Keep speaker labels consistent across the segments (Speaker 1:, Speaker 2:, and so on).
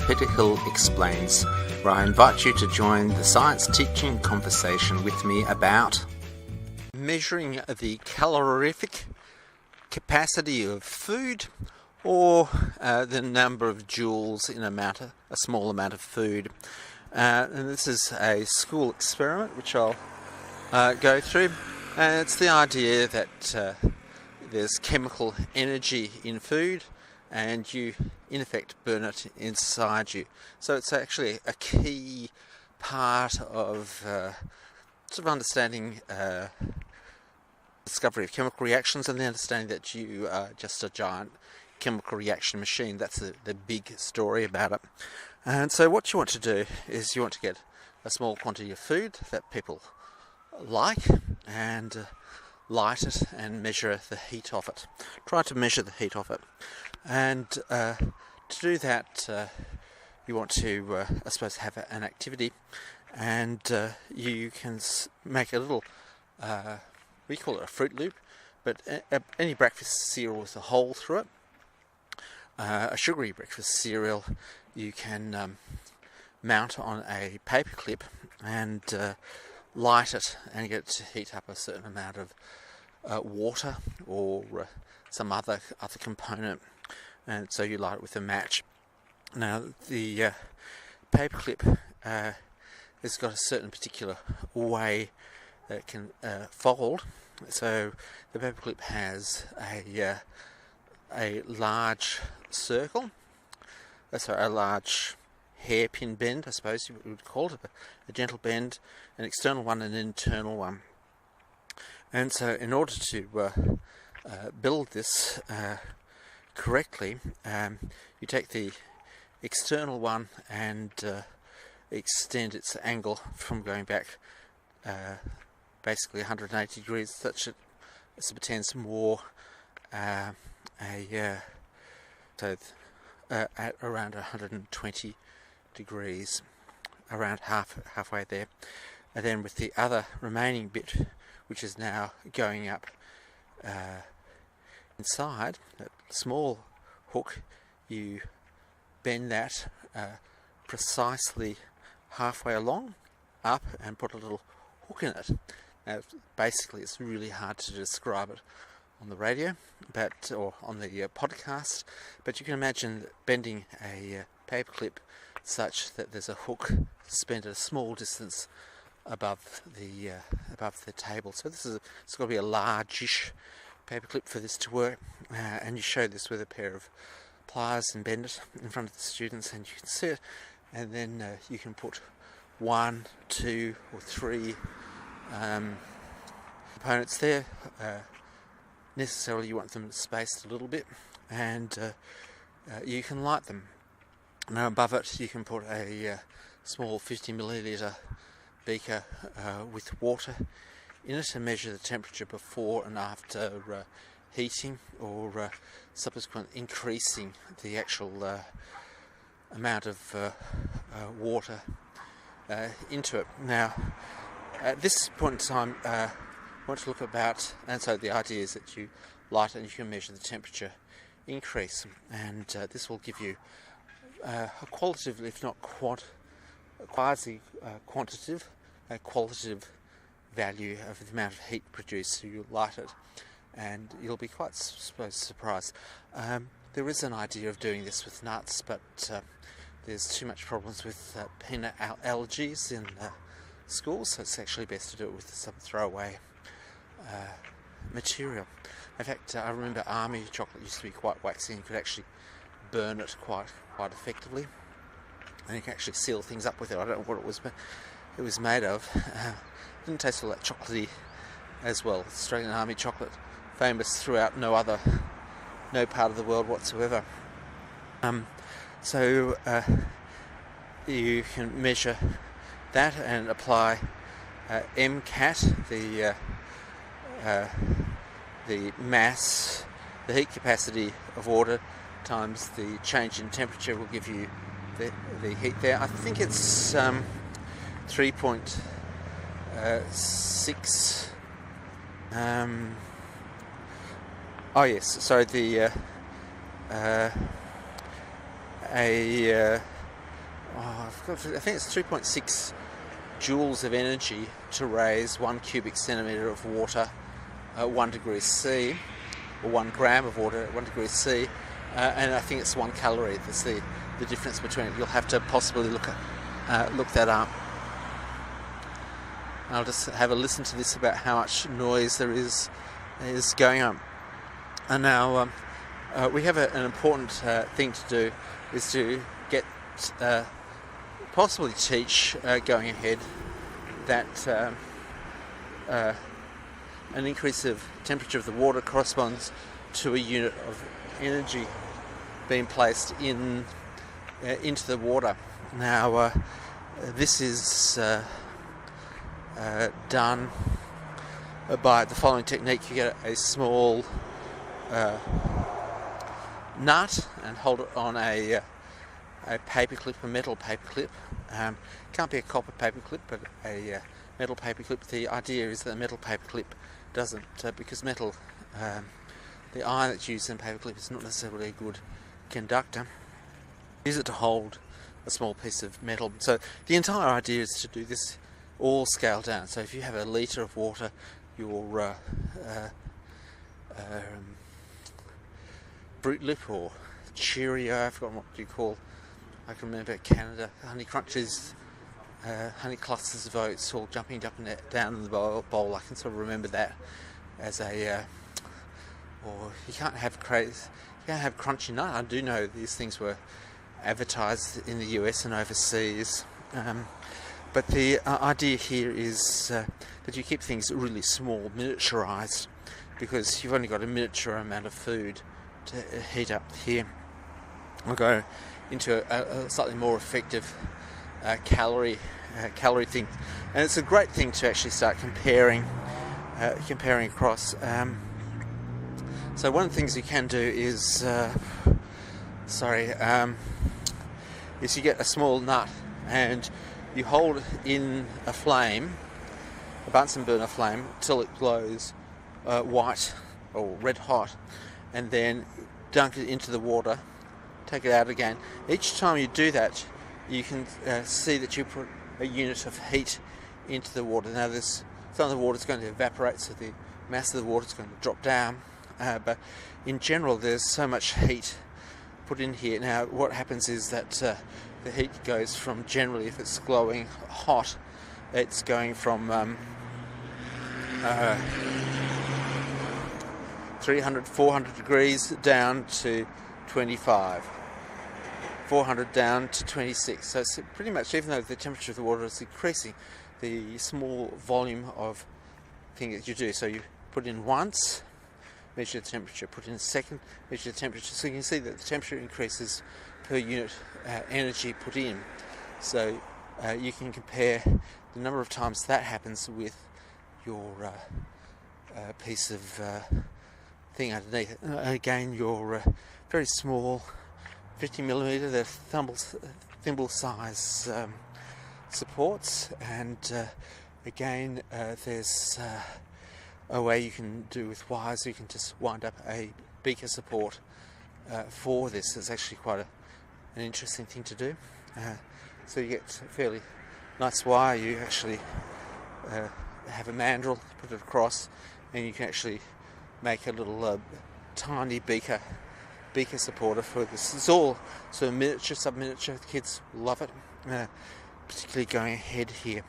Speaker 1: Peter Hill Explains, where I invite you to join the science teaching conversation with me about measuring the calorific capacity of food, or the number of joules in a small amount of food. And this is a school experiment which I'll go through. And it's the idea that there's chemical energy in food, and you in effect burn it inside you. So it's actually a key part of sort of understanding discovery of chemical reactions, and the understanding that you are just a giant chemical reaction machine. That's the big story about it. And so what you want to do is you want to get a small quantity of food that people like, and light it and measure the heat of it. Try to measure the heat of it. And to do that, you want to, I suppose, have an activity, and you can make a little, we call it a Fruit Loop, but any breakfast cereal with a hole through it, a sugary breakfast cereal, you can mount on a paper clip and light it and get it to heat up a certain amount of water or some other component, and so you light it with a match. Now the paperclip has got a certain particular way that it can fold. So the paperclip has a large circle, a large hairpin bend, I suppose you would call it, a gentle bend, an external one and an internal one. And so in order to build this correctly, you take the external one and extend its angle from going back basically 180 degrees, such that it pretends more at around 120 degrees, around halfway there. And then with the other remaining bit, which is now going up inside, that small hook, you bend that precisely halfway along, up, and put a little hook in it. Now, basically, it's really hard to describe it on the radio, or on the podcast, but you can imagine bending a paperclip such that there's a hook suspended a small distance above the table. So it's got to be a largish paperclip for this to work, and you show this with a pair of pliers and bend it in front of the students, and you can see it, and then you can put 1, 2 or 3 components there. Necessarily you want them spaced a little bit, and you can light them. Now above it you can put a small 50 milliliter beaker with water in it and measure the temperature before and after heating or subsequent increasing the actual amount of water into it. Now at this point in time I want to look about, and so the idea is that you light it and you can measure the temperature increase, and this will give you a qualitative, if not quasi-quantitative, a qualitative value of the amount of heat produced. So you light it and you'll be quite surprised. There is an idea of doing this with nuts, but there's too much problems with peanut allergies in schools, so it's actually best to do it with some throwaway material. In fact, I remember army chocolate used to be quite waxy, and you could actually burn it quite effectively, and you can actually seal things up with it. I don't know what it was made of. It didn't taste all that chocolatey as well. Australian army chocolate, famous throughout no part of the world whatsoever. So you can measure that and apply MCAT, the mass, the heat capacity of water times the change in temperature will give you the heat there. I think it's 3.6. Oh yes, so the I think it's 2.6 joules of energy to raise 1 cubic centimetre of water at 1 degree C, or 1 gram of water at 1 degree C, and I think it's 1 calorie. That's the difference between it. You'll have to possibly look that up. I'll just have a listen to this about how much noise there is going on. And now we have an important thing to do, is to get possibly teach going ahead that an increase of temperature of the water corresponds to a unit of energy being placed into the water. Now this is done by the following technique. You get a small nut and hold it on a paper clip, a metal paper clip. Can't be a copper paper clip, but a metal paper clip. The idea is that a metal paper clip doesn't, because metal, the iron that's used in a paper clip is not necessarily a good conductor. Use it to hold a small piece of metal. So the entire idea is to do this all scale down. So if you have a litre of water, your Fruit Lip or Cheerio, I've forgotten what you call, I can remember Canada, Honey Crunches, Honey Clusters of Oats all jumping up and down in the bowl. I can sort of remember that as a, or you can't have Crunchy Nut. I do know these things were advertised in the US and overseas. But the idea here is that you keep things really small, miniaturized, because you've only got a miniature amount of food to heat up here. We'll go into a slightly more effective calorie thing, and it's a great thing to actually start comparing across. So one of the things you can do is, is you get a small nut and you hold it in a flame, a Bunsen burner flame, till it glows white or red hot, and then dunk it into the water, take it out again. Each time you do that, you can see that you put a unit of heat into the water. Now some of the water is going to evaporate, so the mass of the water is going to drop down, but in general there's so much heat put in here. Now what happens is that the heat goes from, generally if it's glowing hot, it's going from 300, 400 degrees down to 25, 400 down to 26. So it's pretty much, even though the temperature of the water is increasing, the small volume of thing that you do. So you put in once, measure the temperature, put in a second, measure the temperature. So you can see that the temperature increases per unit energy put in. So you can compare the number of times that happens with your piece of thing underneath. Again, your very small 50mm, they're thimble size supports, and again there's a way you can do with wires. You can just wind up a beaker support for this. It's actually quite an interesting thing to do. So you get a fairly nice wire. You actually have a mandrel, put it across, and you can actually make a little tiny beaker supporter for this. It's all sort of miniature, sub-miniature. The kids love it, particularly going ahead here.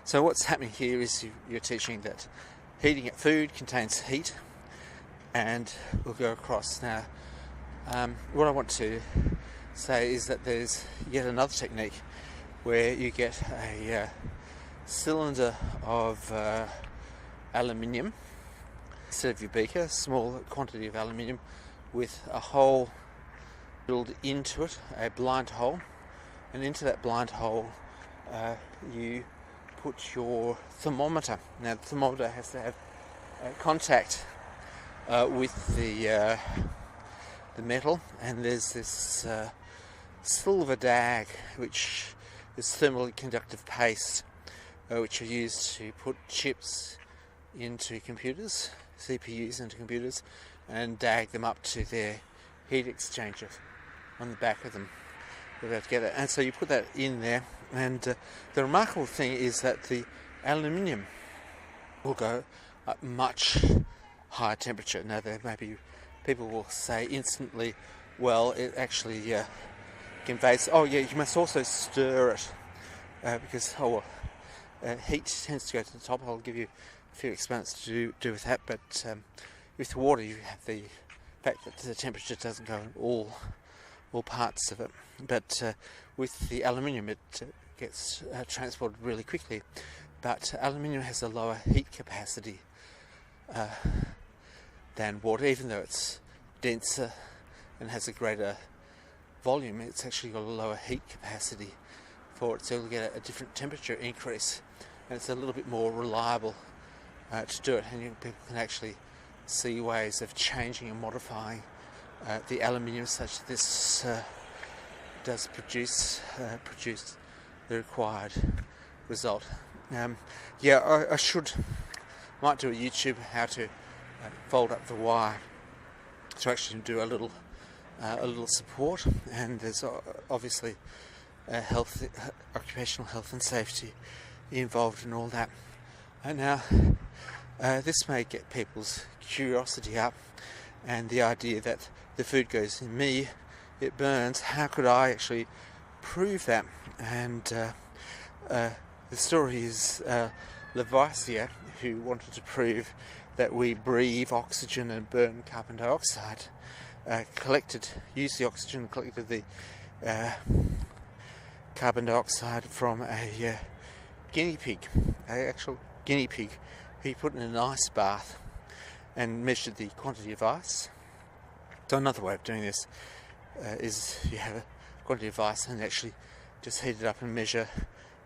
Speaker 1: So what's happening here is you're teaching that heating food contains heat, and we'll go across. Now what I want to say is that there's yet another technique where you get a cylinder of aluminium instead of your beaker, a small quantity of aluminium with a hole drilled into it, a blind hole, and into that blind hole you put your thermometer. Now the thermometer has to have contact with the metal, and there's this silver dag, which is thermally conductive paste, which are used to put chips into computers, CPUs into computers, and dag them up to their heat exchanger on the back of them. you'll be able to get it. And so you put that in there, and the remarkable thing is that the aluminium will go at much higher temperature. Now, there may be people will say instantly, well, it actually conveys. Oh yeah, you must also stir it because heat tends to go to the top. I'll give you a few experiments to do with that. But with water, you have the fact that the temperature doesn't go in all parts of it. But with the aluminium, it gets transported really quickly. But aluminium has a lower heat capacity than water, even though it's denser and has a greater volume. It's actually got a lower heat capacity for it, so you'll get a different temperature increase, and it's a little bit more reliable to do it. And people can actually see ways of changing and modifying the aluminium such that this does produce the required result. I might do a YouTube how to fold up the wire to actually do a little support, and there's obviously occupational health and safety involved in all that. And now this may get people's curiosity up, and the idea that the food goes in me, it burns. How could I actually prove that? And the story is Lavoisier, who wanted to prove that we breathe oxygen and burn carbon dioxide, used the oxygen, collected the carbon dioxide from a guinea pig, an actual guinea pig. He put in an ice bath and measured the quantity of ice. So another way of doing this is you have a quantity of ice and actually just heat it up and measure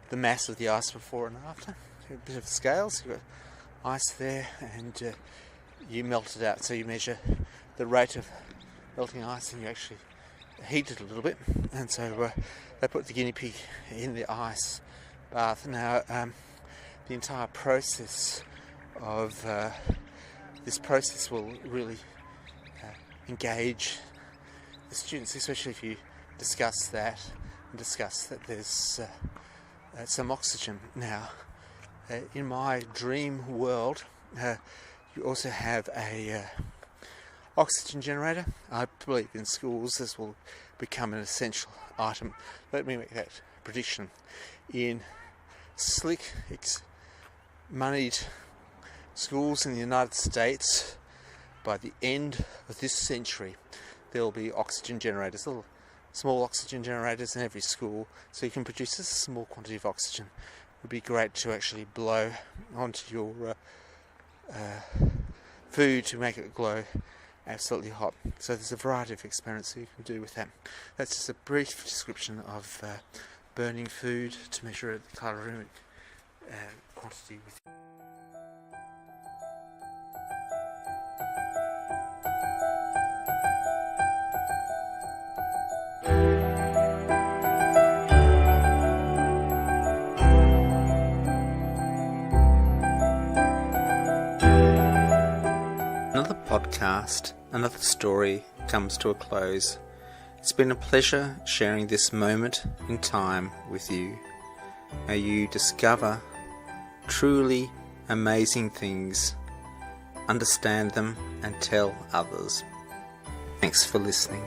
Speaker 1: the mass of the ice before and after. A bit of scales, you've got ice there, and you melt it out. So you measure the rate of melting ice and you actually heat it a little bit. And so they put the guinea pig in the ice bath. Now the entire process of this process will really engage the students, especially if you discuss that there's some oxygen. Now in my dream world, you also have a oxygen generator. I believe in schools this will become an essential item. Let me make that prediction. In slick, moneyed schools in the United States, by the end of this century, there will be oxygen generators, little small oxygen generators in every school, so you can produce a small quantity of oxygen. It would be great to actually blow onto your food to make it glow absolutely hot. So there's a variety of experiments you can do with that. That's just a brief description of burning food to measure the calorific quantity with. Another podcast, another story comes to a close. It's been a pleasure sharing this moment in time with you. May you discover truly amazing things, understand them, and tell others. Thanks for listening.